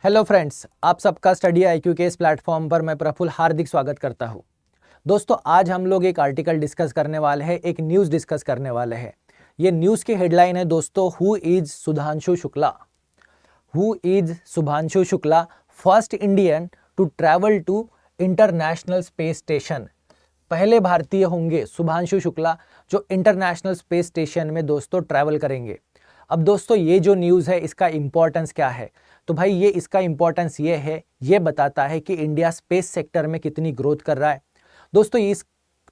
Hello friends, आप सबका study IQ के इस प्लेटफॉर्म पर मैं प्रफुल्ल हार्दिक स्वागत करता हूं। दोस्तों, आज हम लोग एक आर्टिकल डिस्कस करने वाले हैं, एक न्यूज़ डिस्कस करने वाले हैं। ये न्यूज़ की हेडलाइन है दोस्तों, who is Sudhanshu Shukla. Who is Shubhanshu Shukla, first Indian to travel to international space station. पहले भारतीय होंगे शुभांशु शुक्ला जो इंटरनेशनल स्पेस स्टेशन में दोस्तों ट्रैवल करेंगे। अब दोस्तों, ये जो न्यूज़ है इसका इंपॉर्टेंस क्या है? तो भाई ये इसका इंपॉर्टेंस ये है, ये बताता है कि इंडिया स्पेस सेक्टर में कितनी ग्रोथ कर रहा है। दोस्तों, इस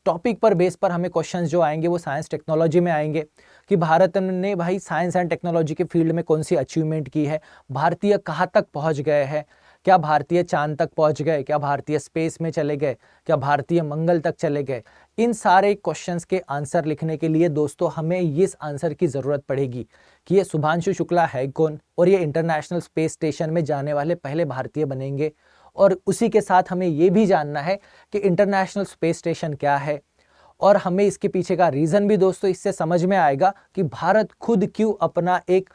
टॉपिक पर बेस पर हमें क्वेश्चंस जो आएंगे वो साइंस टेक्नोलॉजी में आएंगे कि भारत ने भाई साइंस एंड टेक्नोलॉजी के फील्ड में कौन सी अचीवमेंट की है, भारतीय कहाँ तक पहुँच गए हैं, क्या भारतीय चांद तक पहुँच गए, क्या भारतीय स्पेस में चले गए, क्या भारतीय मंगल तक चले गए। इन सारे क्वेश्चंस के आंसर लिखने के लिए दोस्तों हमें इस आंसर की ज़रूरत पड़ेगी कि ये शुभांशु शुक्ला है कौन और ये इंटरनेशनल स्पेस स्टेशन में जाने वाले पहले भारतीय बनेंगे। और उसी के साथ हमें ये भी जानना है कि इंटरनेशनल स्पेस स्टेशन क्या है और हमें इसके पीछे का रीज़न भी दोस्तों इससे समझ में आएगा कि भारत खुद क्यों अपना एक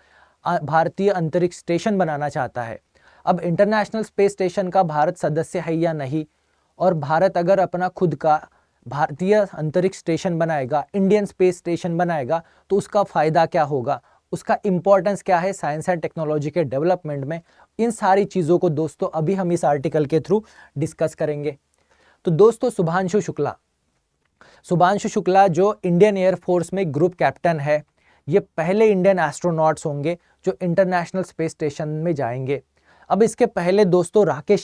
भारतीय अंतरिक्ष स्टेशन बनाना चाहता है। अब इंटरनेशनल स्पेस स्टेशन का भारत सदस्य है या नहीं, और भारत अगर अपना खुद का भारतीय अंतरिक्ष स्टेशन बनाएगा, इंडियन स्पेस स्टेशन बनाएगा, तो उसका फ़ायदा क्या होगा, उसका इम्पोर्टेंस क्या है साइंस एंड टेक्नोलॉजी के डेवलपमेंट में। इन सारी चीज़ों को दोस्तों अभी हम इस आर्टिकल के थ्रू डिस्कस करेंगे। तो दोस्तों, शुभांशु शुक्ला जो इंडियन एयरफोर्स में ग्रुप कैप्टन है, ये पहले इंडियन एस्ट्रोनॉट्स होंगे जो इंटरनेशनल स्पेस स्टेशन में जाएंगे। अब इसके पहले दोस्तों राकेश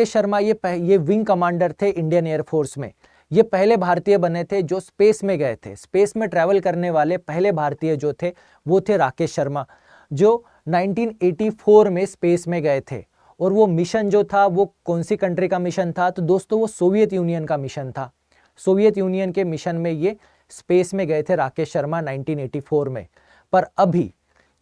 शर्मा ये विंग कमांडर थे इंडियन एयरफोर्स में। ये पहले भारतीय बने थे जो स्पेस में गए थे। स्पेस में ट्रैवल करने वाले पहले भारतीय जो थे वो थे राकेश शर्मा, जो 1984 में स्पेस में गए थे। और वो मिशन जो था वो कौन सी कंट्री का मिशन था? तो दोस्तों वो सोवियत यूनियन का मिशन था। सोवियत यूनियन के मिशन में ये स्पेस में गए थे राकेश शर्मा 1984 में। पर अभी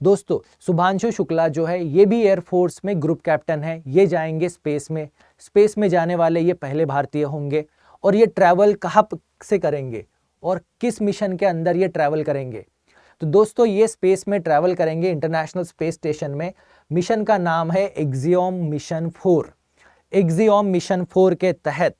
दोस्तों शुभांशु शुक्ला जो है ये भी एयरफोर्स में ग्रुप कैप्टन है, ये जाएंगे स्पेस में जाने वाले ये पहले भारतीय होंगे। और ये ट्रैवल कहाँ से करेंगे और किस मिशन के अंदर ये ट्रैवल करेंगे? तो दोस्तों ये स्पेस में ट्रैवल करेंगे इंटरनेशनल स्पेस स्टेशन में। मिशन का नाम है एक्सियोम मिशन 4। एक्सियोम मिशन 4 के तहत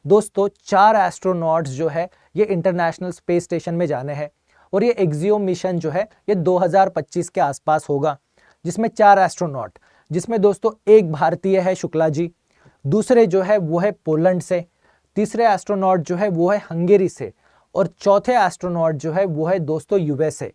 दोस्तों 4 एस्ट्रोनॉट्स जो है ये इंटरनेशनल स्पेस स्टेशन में जाने हैं। और ये एक्सियोम मिशन जो है ये 2025 के आसपास होगा, जिसमें 4 एस्ट्रोनॉट, जिसमें दोस्तों एक भारतीय है शुक्ला जी, दूसरे जो है वो है पोलैंड से, तीसरे एस्ट्रोनॉट जो है वो है हंगेरी से, और चौथे एस्ट्रोनॉट जो है वो है दोस्तों USA।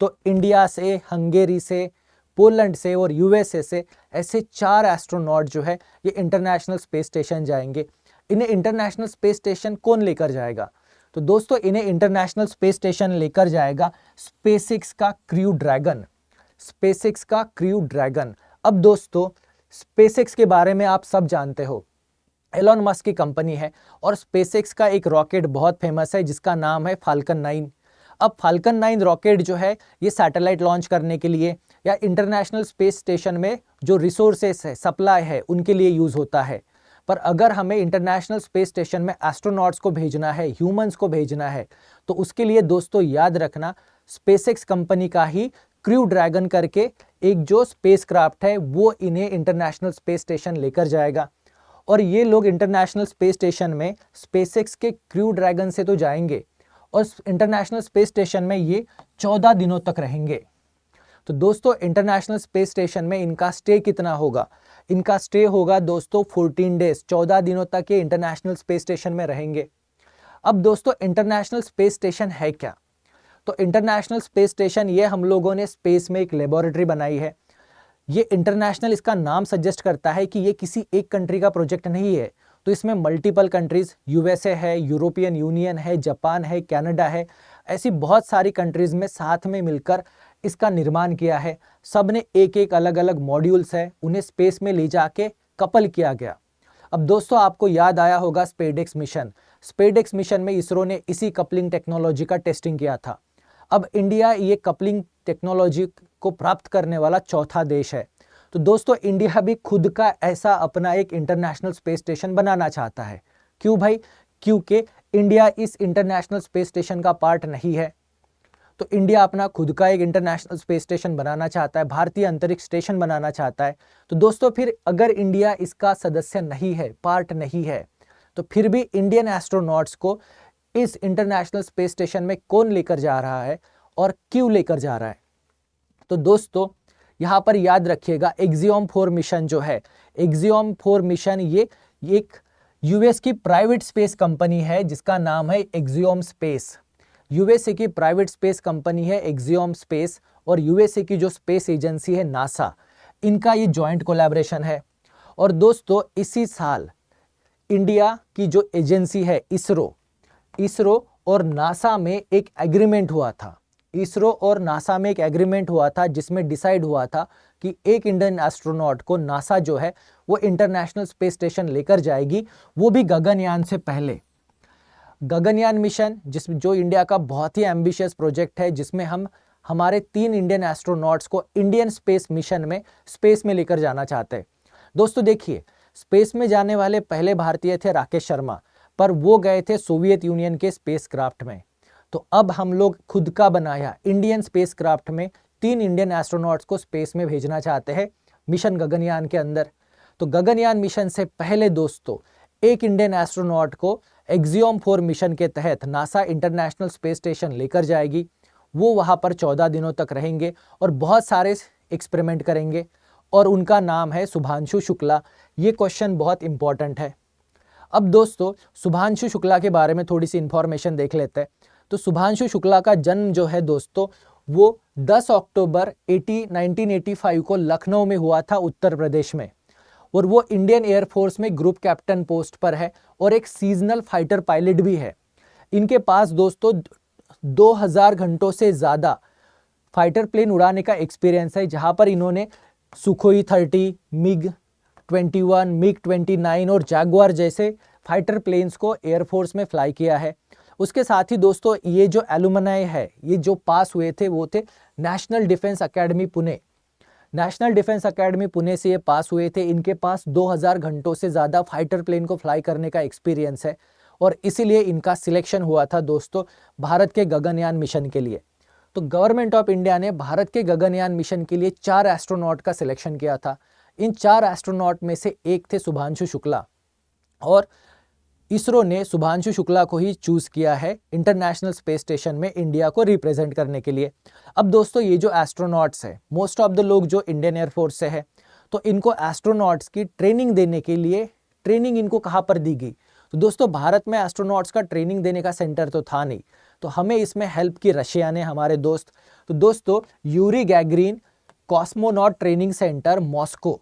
तो इंडिया से, हंगेरी से, पोलैंड से और USA से ऐसे 4 एस्ट्रोनॉट जो है ये इंटरनेशनल स्पेस स्टेशन जाएंगे। इन्हें इंटरनेशनल स्पेस स्टेशन कौन लेकर जाएगा? तो दोस्तों इन्हें इंटरनेशनल स्पेस स्टेशन लेकर जाएगा स्पेसएक्स का क्रू ड्रैगन। अब दोस्तों स्पेसएक्स के बारे में आप सब जानते हो, एलन मस्क की कंपनी है और स्पेसएक्स का एक रॉकेट बहुत फेमस है जिसका नाम है फाल्कन 9। अब फाल्कन 9 रॉकेट जो है ये सैटेलाइट लॉन्च करने के लिए या इंटरनेशनल स्पेस स्टेशन में जो रिसोर्सेस है, सप्लाई है, उनके लिए यूज़ होता है। पर अगर हमें इंटरनेशनल स्पेस स्टेशन में एस्ट्रोनॉट्स को भेजना है, ह्यूमंस को भेजना है, तो उसके लिए दोस्तों याद रखना स्पेसएक्स कंपनी का ही क्रू ड्रैगन करके एक जो स्पेसक्राफ्ट है वो इन्हें इंटरनेशनल स्पेस स्टेशन लेकर जाएगा। और ये लोग इंटरनेशनल स्पेस स्टेशन में स्पेसएक्स के क्रू ड्रैगन से तो जाएंगे और इंटरनेशनल स्पेस स्टेशन में ये 14 दिनों तक रहेंगे। तो दोस्तों इंटरनेशनल स्पेस स्टेशन में इनका स्टे कितना होगा? इनका स्टे होगा दोस्तों 14 डेज, 14 दिनों तक ये इंटरनेशनल स्पेस स्टेशन में रहेंगे। अब दोस्तों इंटरनेशनल स्पेस स्टेशन है क्या? तो इंटरनेशनल स्पेस स्टेशन ये हम लोगों ने स्पेस में एक लेबोरेटरी बनाई है। ये इंटरनेशनल, इसका नाम सजेस्ट करता है कि ये किसी एक कंट्री का प्रोजेक्ट नहीं है। तो इसमें मल्टीपल कंट्रीज, USA है, यूरोपियन यूनियन है, जापान है, कनाडा है, ऐसी बहुत सारी कंट्रीज में साथ में मिलकर इसका निर्माण किया है। सब ने एक एक अलग अलग मॉड्यूल्स है, उन्हें स्पेस में ले जाके कपल किया गया। अब दोस्तों आपको याद आया होगा स्पेडेक्स मिशन में इसरो ने इसी कपलिंग टेक्नोलॉजी का टेस्टिंग किया था। अब इंडिया ये कपलिंग टेक्नोलॉजी को प्राप्त करने वाला चौथा देश है। तो दोस्तों इंडिया भी खुद का ऐसा अपना एक इंटरनेशनल स्पेस स्टेशन बनाना चाहता है। क्यों भाई? क्योंकि इंडिया इस इंटरनेशनल स्पेस स्टेशन का पार्ट नहीं है। तो इंडिया अपना खुद का एक इंटरनेशनल स्पेस स्टेशन बनाना चाहता है, भारतीय अंतरिक्ष स्टेशन बनाना चाहता है। तो दोस्तों फिर अगर इंडिया इसका सदस्य नहीं है, पार्ट नहीं है, तो फिर भी इंडियन एस्ट्रोनॉट्स को इस इंटरनेशनल स्पेस स्टेशन में कौन लेकर जा रहा है और क्यों लेकर जा रहा है? तो दोस्तों यहाँ पर याद रखिएगा, एक्सियोम 4 मिशन जो है, एक्सियोम 4 मिशन ये एक यूएस की प्राइवेट स्पेस कंपनी है जिसका नाम है एक्सियोम स्पेस। यूएसए की प्राइवेट स्पेस कंपनी है एक्सियोम स्पेस और यूएसए की जो स्पेस एजेंसी है नासा, इनका ये जॉइंट कोलैबोरेशन है। और दोस्तों इसी साल इंडिया की जो एजेंसी है इसरो और नासा में एक एग्रीमेंट हुआ था। इसरो और नासा में एक एग्रीमेंट हुआ था जिसमें डिसाइड हुआ था कि एक इंडियन एस्ट्रोनॉट को नासा जो है वो इंटरनेशनल स्पेस स्टेशन लेकर जाएगी, वो भी गगनयान से पहले। गगनयान मिशन जो इंडिया का बहुत ही एम्बिशियस प्रोजेक्ट है, जिसमें हम हमारे 3 इंडियन एस्ट्रोनॉट्स को इंडियन स्पेस मिशन में स्पेस में लेकर जाना चाहते हैं। दोस्तों देखिए, स्पेस में जाने वाले पहले भारतीय थे राकेश शर्मा, पर वो गए थे सोवियत यूनियन के स्पेस क्राफ्ट में। तो अब हम लोग खुद का बनाया इंडियन स्पेस क्राफ्ट में 3 इंडियन एस्ट्रोनॉट्स को स्पेस में भेजना चाहते हैं मिशन गगनयान के अंदर। तो गगनयान मिशन से पहले दोस्तों एक इंडियन एस्ट्रोनॉट को एक्सियोम 4 मिशन के तहत नासा इंटरनेशनल स्पेस स्टेशन लेकर जाएगी। वो वहाँ पर 14 दिनों तक रहेंगे और बहुत सारे एक्सपेरिमेंट करेंगे और उनका नाम है शुभांशु शुक्ला। ये क्वेश्चन बहुत इंपॉर्टेंट है। अब दोस्तों शुभांशु शुक्ला के बारे में थोड़ी सी इंफॉर्मेशन देख लेते हैं। तो शुभांशु शुक्ला का जन्म जो है दोस्तों वो 10 अक्टूबर 1985 को लखनऊ में हुआ था, उत्तर प्रदेश में। और वो इंडियन एयरफोर्स में ग्रुप कैप्टन पोस्ट पर है और एक सीजनल फाइटर पायलट भी है। इनके पास दोस्तों 2000 घंटों से ज़्यादा फाइटर प्लेन उड़ाने का एक्सपीरियंस है, जहां पर इन्होंने सुखोई 30, मिग 21, मिग 29 और जैगुआर जैसे फाइटर प्लेन्स को एयरफोर्स में फ्लाई किया है। उसके साथ ही दोस्तों ये जो एलुमनाई है, ये जो पास हुए थे वो थे national defence academy Pune. National defence academy Pune से ये पास हुए थे। इनके पास 2000 घंटों से ज़्यादा फाइटर प्लेन को फ्लाई करने का एक्सपीरियंस है और इसीलिए इनका सिलेक्शन हुआ था दोस्तों भारत के गगनयान मिशन के लिए। तो गवर्नमेंट ऑफ इंडिया ने भारत के गगनयान मिशन के लिए 4 एस्ट्रोनॉट का सिलेक्शन किया था। इन 4 एस्ट्रोनॉट में से एक थे शुभांशु शुक्ला और इसरो ने शुभांशु शुक्ला को ही चूज़ किया है इंटरनेशनल स्पेस स्टेशन में इंडिया को रिप्रेजेंट करने के लिए। अब दोस्तों ये जो एस्ट्रोनॉट्स है, मोस्ट ऑफ द लोग जो इंडियन एयरफोर्स से है, तो इनको एस्ट्रोनॉट्स की ट्रेनिंग देने के लिए ट्रेनिंग इनको कहाँ पर दी गई? तो दोस्तों भारत में एस्ट्रोनॉट्स का ट्रेनिंग देने का सेंटर तो था नहीं, तो हमें इसमें हेल्प की रशिया ने, हमारे दोस्त। तो दोस्तों Yuri Gagarin cosmonaut training centre Moscow,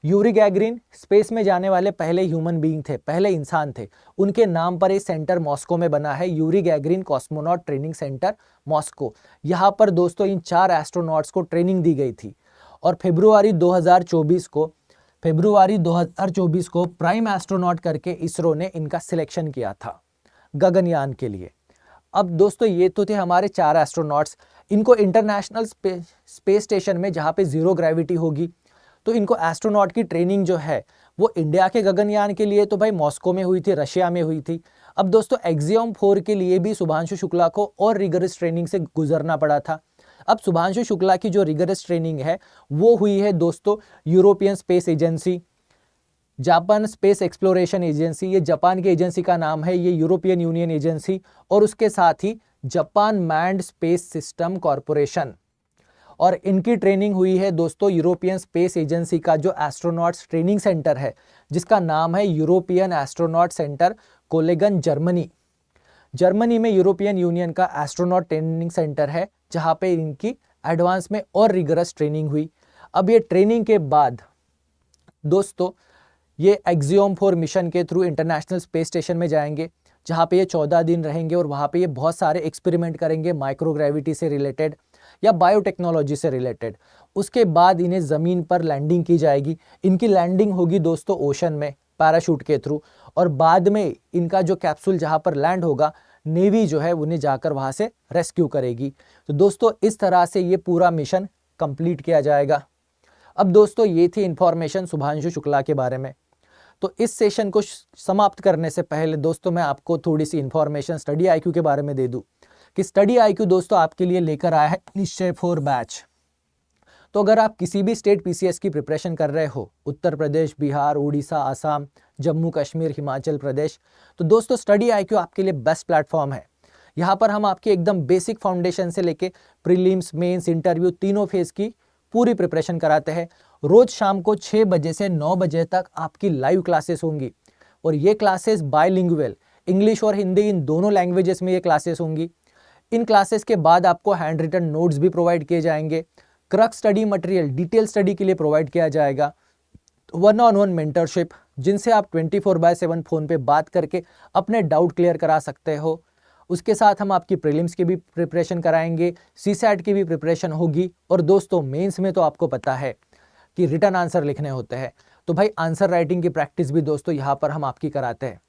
Yuri Gagarin space में जाने वाले पहले ह्यूमन बीइंग थे, पहले इंसान थे, उनके नाम पर ये सेंटर मॉस्को में बना है, Yuri Gagarin cosmonaut training centre Moscow. यहाँ पर दोस्तों इन 4 एस्ट्रोनॉट्स को ट्रेनिंग दी गई थी और फरवरी 2024 को प्राइम एस्ट्रोनॉट करके इसरो ने इनका सिलेक्शन किया था गगनयान के लिए। अब दोस्तों ये तो थे हमारे 4 एस्ट्रोनॉट्स। इनको इंटरनेशनल स्पेस स्टेशन में जहाँ पे 0 ग्रेविटी होगी, तो इनको एस्ट्रोनॉट की ट्रेनिंग जो है वो इंडिया के गगनयान के लिए तो भाई मॉस्को में हुई थी, रशिया में हुई थी। अब दोस्तों एक्सियोम 4 के लिए भी शुभांशु शुक्ला को और रिगरस ट्रेनिंग से गुजरना पड़ा था। अब शुभांशु शुक्ला की जो रिगरस ट्रेनिंग है वो हुई है दोस्तों European space agency, Japan space exploration agency, ये जापान की एजेंसी का नाम है, ये यूरोपियन यूनियन एजेंसी, और उसके साथ ही Japan Manned Space System Corporation. और इनकी ट्रेनिंग हुई है दोस्तों यूरोपियन स्पेस एजेंसी का जो एस्ट्रोनॉट्स ट्रेनिंग सेंटर है, जिसका नाम है European astronaut centre collagen, Germany में यूरोपियन यूनियन का एस्ट्रोनॉट ट्रेनिंग सेंटर है, जहां पे इनकी एडवांस में और रिगरस ट्रेनिंग हुई। अब ये ट्रेनिंग के बाद दोस्तों ये एक्सियोम 4 मिशन के थ्रू इंटरनेशनल स्पेस स्टेशन में जाएंगे, जहाँ पे ये 14 दिन रहेंगे और वहाँ पे ये बहुत सारे एक्सपेरिमेंट करेंगे माइक्रोग्रेविटी से रिलेटेड या बायोटेक्नोलॉजी से रिलेटेड। उसके बाद इन्हें ज़मीन पर लैंडिंग की जाएगी। इनकी लैंडिंग होगी दोस्तों ओशन में पैराशूट के थ्रू, और बाद में इनका जो कैप्सूल जहाँ पर लैंड होगा, नेवी जो है उन्हें जाकर वहाँ से रेस्क्यू करेगी। तो दोस्तों इस तरह से ये पूरा मिशन कंप्लीट किया जाएगा। अब दोस्तों ये थी इन्फॉर्मेशन शुभांशु शुक्ला के बारे में। तो इस सेशन को समाप्त करने से पहले दोस्तों मैं आपको थोड़ी सी इन्फॉर्मेशन स्टडी IQ के बारे में दे दूं कि स्टडी IQ दोस्तों आपके लिए लेकर आया है निश्चय 4 बैच। तो अगर आप किसी भी स्टेट PCS की प्रिपरेशन कर रहे हो, उत्तर प्रदेश, बिहार, उड़ीसा, आसाम, जम्मू कश्मीर, हिमाचल प्रदेश, तो दोस्तों स्टडी IQ आपके लिए बेस्ट प्लेटफॉर्म है। यहाँ पर हम आपके एकदम बेसिक फाउंडेशन से लेके प्रीलिम्स, मेंस, इंटरव्यू तीनों फेज की पूरी प्रिपरेशन कराते हैं। रोज शाम को 6 बजे से 9 बजे तक आपकी लाइव क्लासेस होंगी और ये क्लासेस बायलिंगुअल, इंग्लिश और हिंदी इन दोनों लैंग्वेजेस में ये क्लासेस होंगी। इन क्लासेस के बाद आपको हैंड रिटन नोट्स भी प्रोवाइड किए जाएंगे। क्रक स्टडी मटेरियल डिटेल स्टडी के लिए प्रोवाइड किया जाएगा। 1-on-1 मेंटरशिप, जिनसे आप 24/7 फ़ोन पे बात करके अपने डाउट क्लियर करा सकते हो। उसके साथ हम आपकी प्रीलिम्स की भी प्रिपरेशन कराएंगे, CSAT की भी प्रिपरेशन होगी और दोस्तों मेंस में तो आपको पता है कि रिटर्न आंसर लिखने होते हैं, तो भाई आंसर राइटिंग की प्रैक्टिस भी दोस्तों यहाँ पर हम आपकी कराते हैं।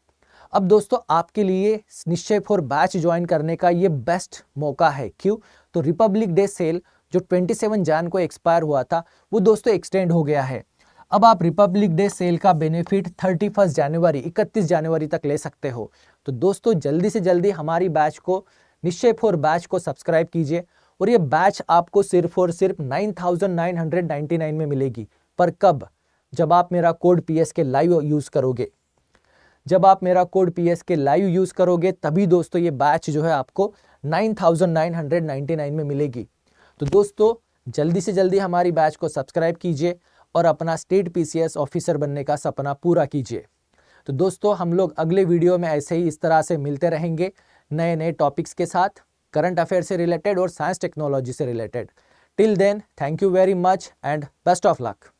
अब दोस्तों आपके लिए निश्चय 4 बैच ज्वाइन करने का ये बेस्ट मौका है। क्यों? तो रिपब्लिक डे सेल जो 27 जन को एक्सपायर हुआ था वो दोस्तों एक्सटेंड हो गया है। अब आप रिपब्लिक डे सेल का बेनिफिट 31 जनवरी तक ले सकते हो। तो दोस्तों जल्दी से जल्दी हमारी बैच को, निश्चय 4 बैच को सब्सक्राइब कीजिए और ये बैच आपको सिर्फ और सिर्फ 9,999 में मिलेगी। पर कब? जब आप मेरा कोड PSK लाइव यूज़ करोगे। जब आप मेरा कोड PSK लाइव यूज़ करोगे तभी दोस्तों ये बैच जो है आपको 9,999 में मिलेगी। तो दोस्तों जल्दी से जल्दी हमारी बैच को सब्सक्राइब कीजिए और अपना स्टेट PCS ऑफिसर बनने का सपना पूरा कीजिए। तो दोस्तों हम लोग अगले वीडियो में ऐसे ही इस तरह से मिलते रहेंगे नए नए टॉपिक्स के साथ, करंट अफेयर से रिलेटेड और साइंस टेक्नोलॉजी से related. Till then, thank you very much and best of luck.